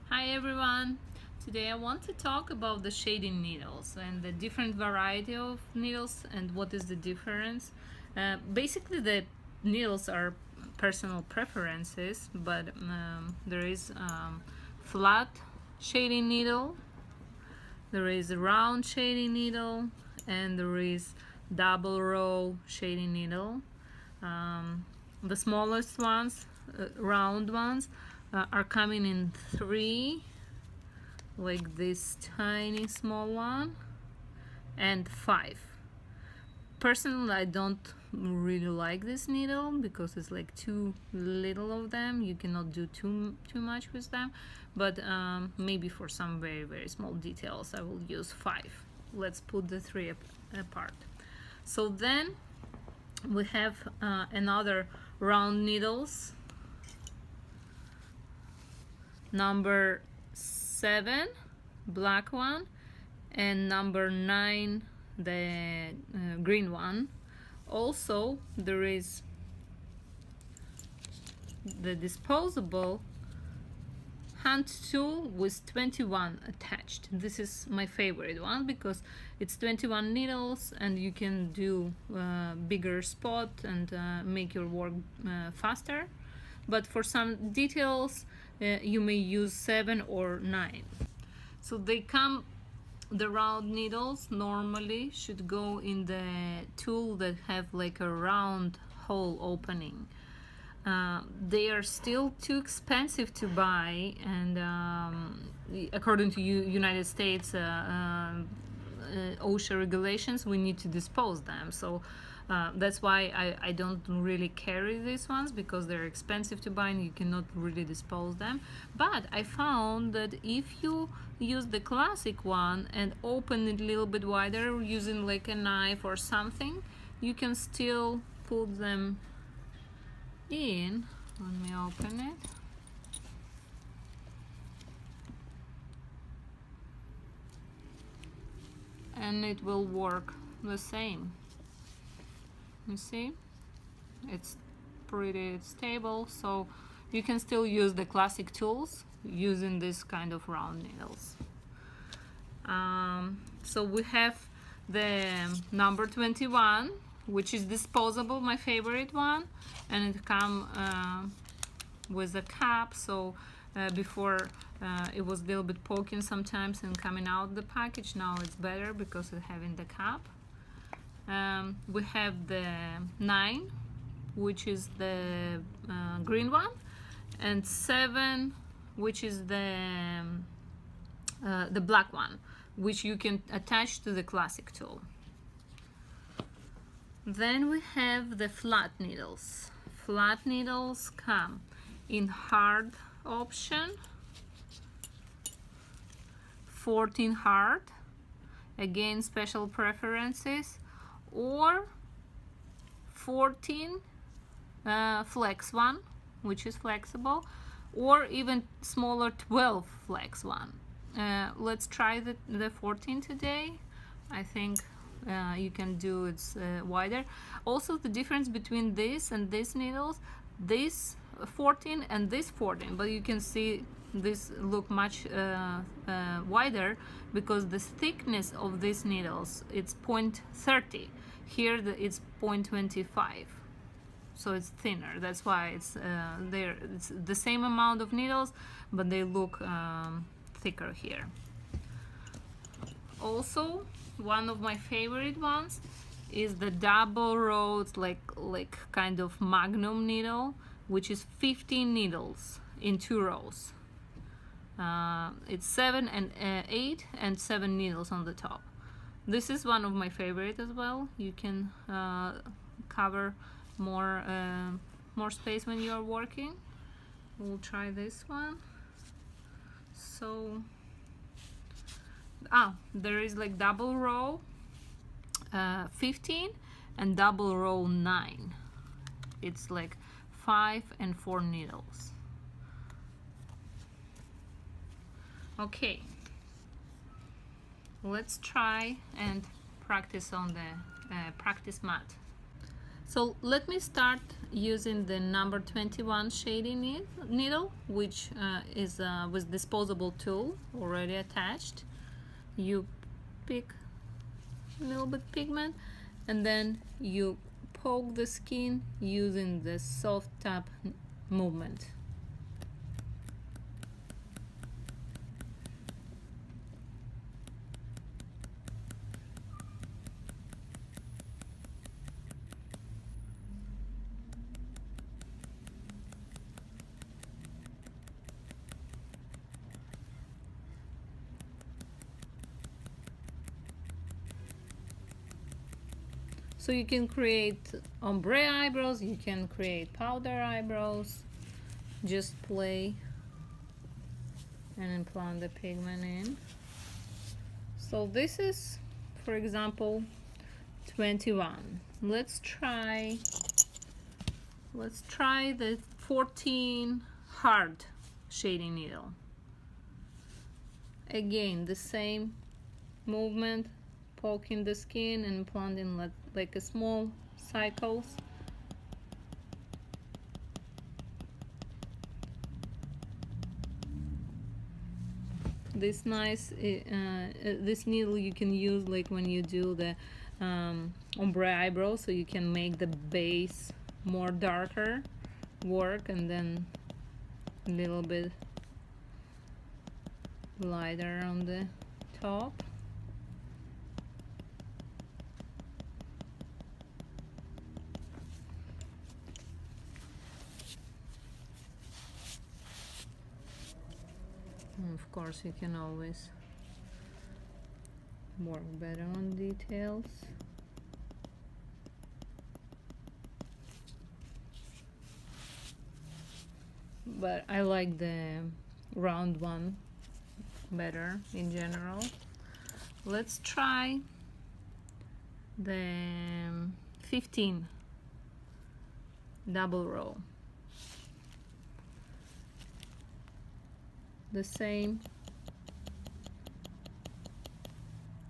Hi everyone! Today I want to talk about the shading needles and the different variety of needles and what is the difference. Basically the needles are personal preferences, but there is flat shading needle, there is a round shading needle, and there is double row shading needle. The smallest ones, round ones, are coming in 3, like this tiny small one, and 5. Personally, I don't really like this needle because it's like too little of them. You cannot do too much with them, but maybe for some very small details I will use 5. Let's put the 3 apart. So then we have another round needles, number 7, black one, and number 9, the green one. Also there is the disposable hand tool with 21 attached. This is my favorite one because it's 21 needles and you can do bigger spot and make your work faster. But for some details you may use 7 or 9. So they come, the round needles normally should go in the tool that have like a round hole opening. They are still too expensive to buy, and according to United States OSHA regulations, we need to dispose them. So that's why I don't really carry these ones, because they're expensive to buy and you cannot really dispose them. But I found that if you use the classic one and open it a little bit wider using like a knife or something, you can still put them in. Let me open it. And it will work the same. You see, it's pretty stable, so you can still use the classic tools using this kind of round needles. So we have the number 21, which is disposable, my favorite one, and it comes with a cap. So before it was a little bit poking sometimes and coming out the package. Now it's better because it's having the cap. We have the 9, which is the green one, and 7, which is the black one, which you can attach to the classic tool. Then we have the flat needles. Flat needles come in hard option, 14 hard, again special preferences, or 14 flex one, which is flexible, or even smaller 12 flex one. Let's try the 14 today. I think you can do it wider. Also, the difference between this and these needles, this 14 and this 14, but you can see this look much wider because the thickness of these needles, it's 0.30. Here it's 0.25, so it's thinner. That's why it's it's the same amount of needles, but they look thicker here. Also, one of my favorite ones is the double rowed, like kind of magnum needle, which is 15 needles in 2 rows. It's 7 and 8 and 7 needles on the top. This is one of my favorite as well. You can cover more space when you are working. We'll try this one. So there is like double row 15 and double row 9. It's like 5 and 4 needles. Okay, let's try and practice on the practice mat. So let me start using the number 21 shading needle, which is with disposable tool already attached. You pick a little bit pigment and then you poke the skin using the soft tap movement. So you can create ombre eyebrows, you can create powder eyebrows. Just play and implant the pigment in. So this is, for example, 21. Let's try the 14 hard shading needle. Again, the same movement, poking the skin and implanting like a small cycles. This this needle you can use like when you do the ombre eyebrow, so you can make the base more darker work and then a little bit lighter on the top. And of course, you can always work better on details. But I like the round one better in general. Let's try the 15 double row. The same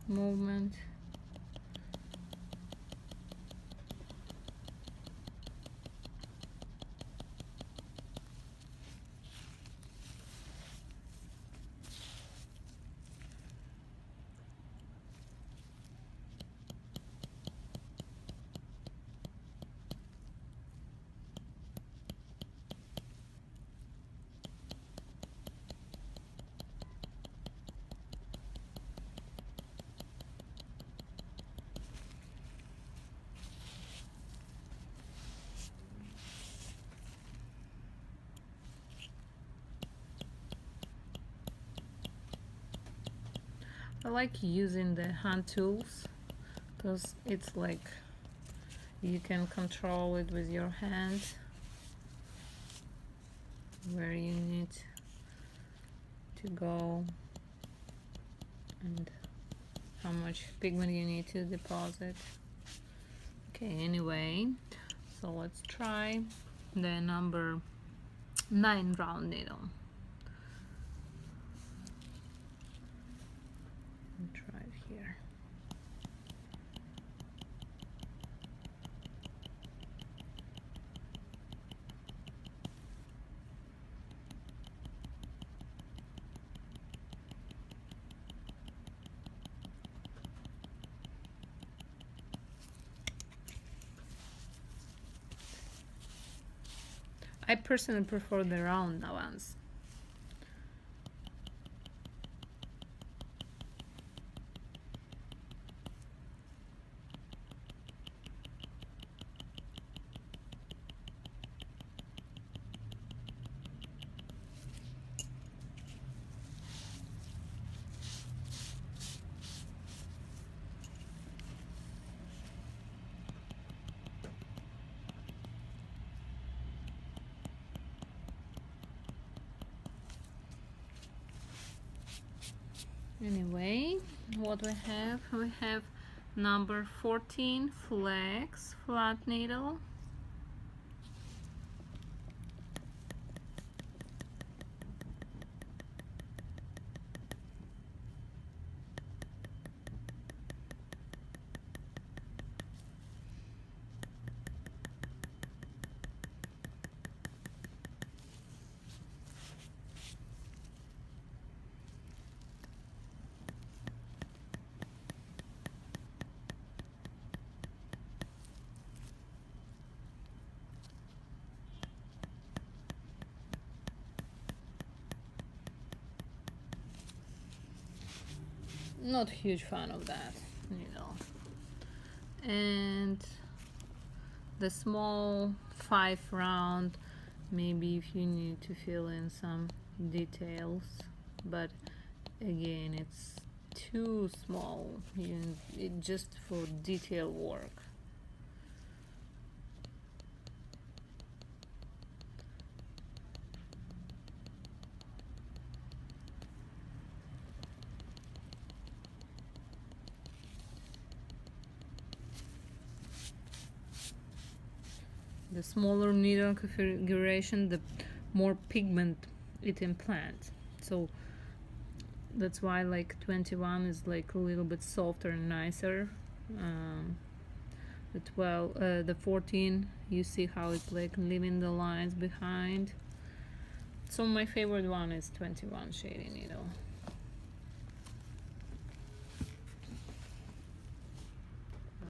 movement. I like using the hand tools because it's like you can control it with your hand where you need to go and how much pigment you need to deposit. Okay, anyway, so let's try the number 9 round needle. Try it here. I personally prefer the round ones. Anyway, what we have number 14 flex flat needle. not huge fan of that needle. And the small 5 round, maybe if you need to fill in some details, but again it's too small, it just for detail work. The smaller needle configuration, the more pigment it implants. So that's why like 21 is like a little bit softer and nicer. The 14, you see how it's like leaving the lines behind. So my favorite one is 21 shading needle.